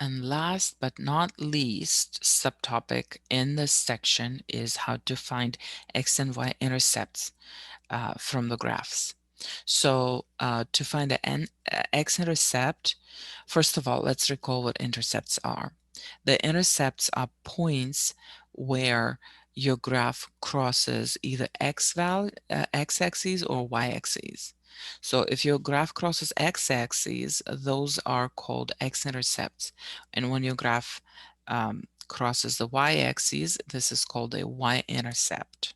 And last but not least, subtopic in this section is how to find x and y intercepts from the graphs. So to find the x-intercept, first of all, let's recall what intercepts are. The intercepts are points where your graph crosses either x-axis or y-axis. So if your graph crosses x-axis, those are called x-intercepts. And when your graph crosses the y-axis, this is called a y-intercept.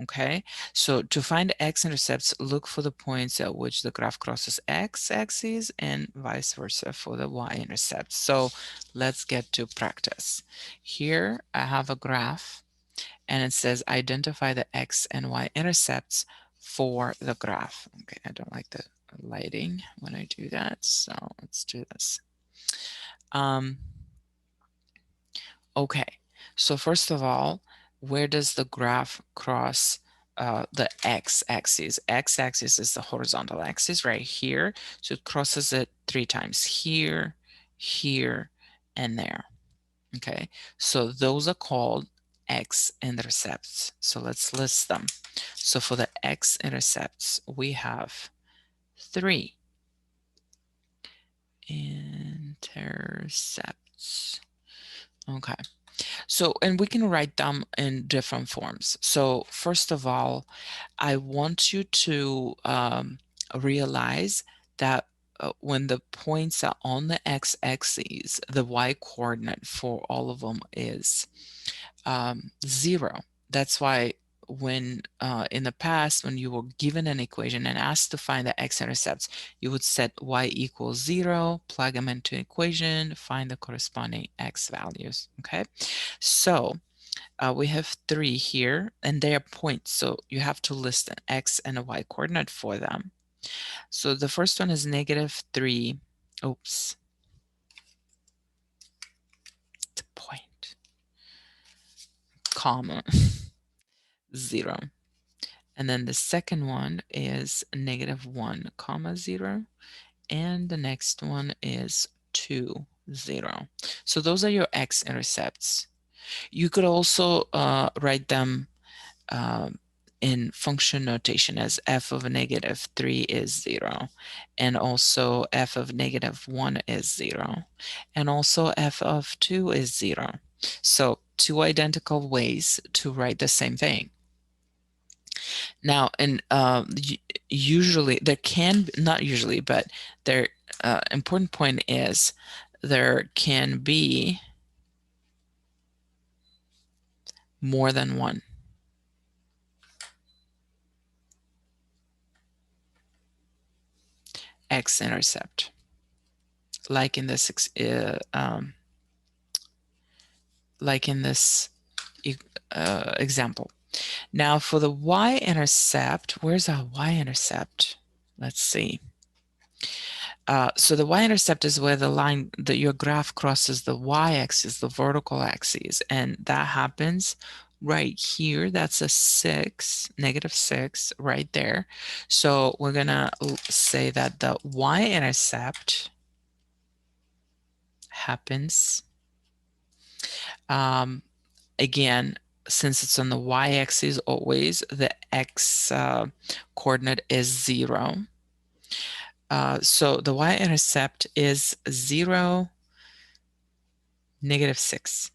Okay, so to find x-intercepts, look for the points at which the graph crosses x-axis and vice versa for the y-intercept. So let's get to practice. Here I have a graph and it says identify the x and y intercepts for the graph. Okay, I don't like the lighting when I do that, so let's do this. Okay, so first of all, where does the graph cross the x-axis? X-axis is the horizontal axis right here. So it crosses it 3 times here, here, and there. Okay, so those are called x-intercepts. So let's list them. So for the x-intercepts, we have 3 intercepts. Okay. So, and we can write them in different forms. So first of all, I want you to realize that when the points are on the x-axis, the y-coordinate for all of them is 0. That's why when in the past, when you were given an equation and asked to find the x-intercepts, you would set y equals 0, plug them into equation, find the corresponding x values. Okay, so we have 3 here, and they are points, so you have to list an x and a y coordinate for them. So the first one is -3. Oops, it's a point, comma, 0. And then the second one is -1, comma 0. And the next one is 2, 0. So those are your x-intercepts. You could also write them in function notation as f of -3 is 0, and also f of -1 is 0, and also f of 2 is 0. So 2 identical ways to write the same thing. Now, and usually there can, not usually, but there important point is there can be more than one x-intercept, like in this example. Now for the y-intercept, where's our y-intercept? Let's see. So the y-intercept is where the line that your graph crosses the y-axis, the vertical axis, and that happens right here. That's a 6, -6 right there. So we're gonna say that the y-intercept happens again, since it's on the y-axis always, the x coordinate is 0. So the y-intercept is 0, -6.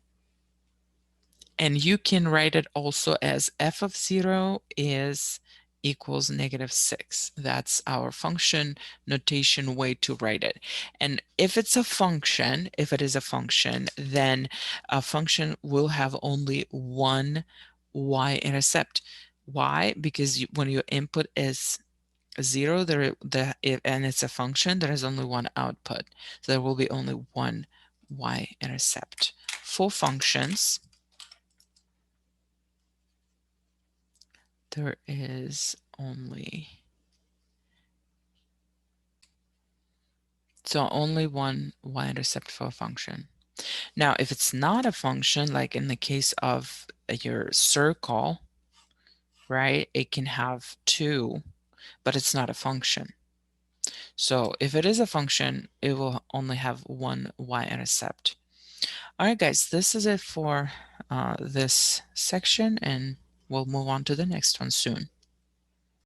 And you can write it also as f of 0 is equals -6. That's our function notation way to write it. And if it's a function, if it is a function, then a function will have only one y-intercept. Why? Because when your input is 0, and it's a function, there is only one output. So there will be only one y-intercept. For functions, there is only one y-intercept for a function. Now, if it's not a function, like in the case of your circle, right, it can have 2, but it's not a function. So if it is a function, it will only have one y-intercept. All right, guys, this is it for this section, and we'll move on to the next one soon.